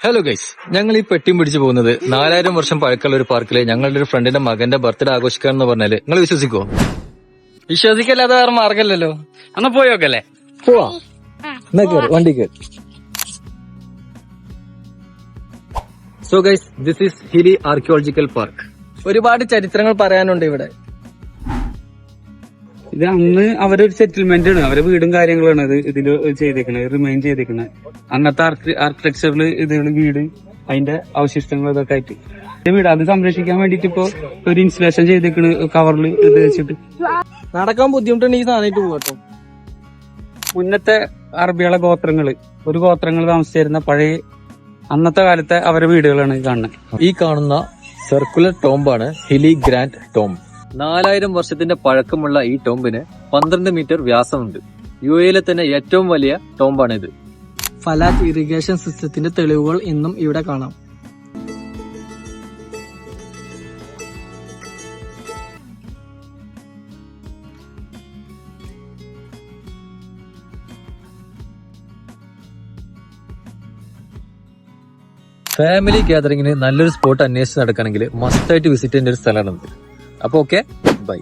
Hello guys, ഞങ്ങൾ ഈ പെട്ടിയും പിടിച്ചു പോകുന്നത് 4000 വർഷം പഴക്കമുള്ള ഒരു പാർക്കിലെ ഞങ്ങളുടെ ഒരു ഫ്രണ്ടിന്റെ മകന്റെ ബർത്ത്ഡേ ആഘോഷിക്കാന്ന് പറഞ്ഞാല് നിങ്ങൾ വിശ്വസിക്കോ? വിശ്വസിക്കല്ലാതെ വേറെ മാർഗമല്ലല്ലോ. എന്നാ പോയോക്കല്ലേ? പോവാ, വണ്ടി കയറി. So guys, this is Hili archaeological park. ഒരുപാട് ചരിത്രങ്ങൾ പറയാനുണ്ട് ഇവിടെ. ഇത് അന്ന് അവരൊരു സെറ്റിൽമെന്റ് ആണ്, അവരെ വീടും കാര്യങ്ങളാണ് ഇത് ഇതില് ചെയ്തേക്കണത്, റിമൈൻ ചെയ്തേക്കണത്. അന്നത്തെ ആർക്കിടെക്ചറിൽ ഇതാണ് വീട്, അതിന്റെ അവശിഷ്ടങ്ങൾ ഇതൊക്കെ ആയിട്ട് വീട് അത് സംരക്ഷിക്കാൻ വേണ്ടിട്ട് ഇപ്പൊ ഒരു ഇൻസ്റ്റലേഷൻ ചെയ്തേക്കണ് കവറിൽ ഇത് വെച്ചിട്ട്. നടക്കാൻ ബുദ്ധിമുട്ടുണ്ട് ഈ സാധനമായിട്ട് പോകട്ടോ. മുന്നത്തെ അറബികളെ ഒരു ഗോത്രങ്ങൾ താമസിച്ചിരുന്ന പഴയ അന്നത്തെ കാലത്തെ അവരുടെ വീടുകളാണ് ഈ കാണുന്നത്. ഈ കാണുന്ന സർക്കുലർ ടോംബാണ് ഹിലി ഗ്രാൻഡ് ടോംബ്. 4000 വർഷത്തിന്റെ പഴക്കമുള്ള ഈ ടോംബിന് 12 മീറ്റർ വ്യാസമുണ്ട്. യുഎയിലെ തന്നെ ഏറ്റവും വലിയ ടോംബാണിത്. ഫലാത്ത് ഇറിഗേഷൻ സിസ്റ്റത്തിന്റെ തെളിവുകൾ ഇന്നും ഇവിടെ കാണാം. ഫാമിലി ഗ്യാതറിംഗിന് നല്ലൊരു സ്പോട്ട് അന്വേഷിച്ച് നടക്കണമെങ്കിൽ മസ്റ്റായിട്ട് വിസിറ്റ് ചെയ്യേണ്ട ഒരു സ്ഥലമാണിത്. അപ്പൊ ഓക്കെ, ബൈ.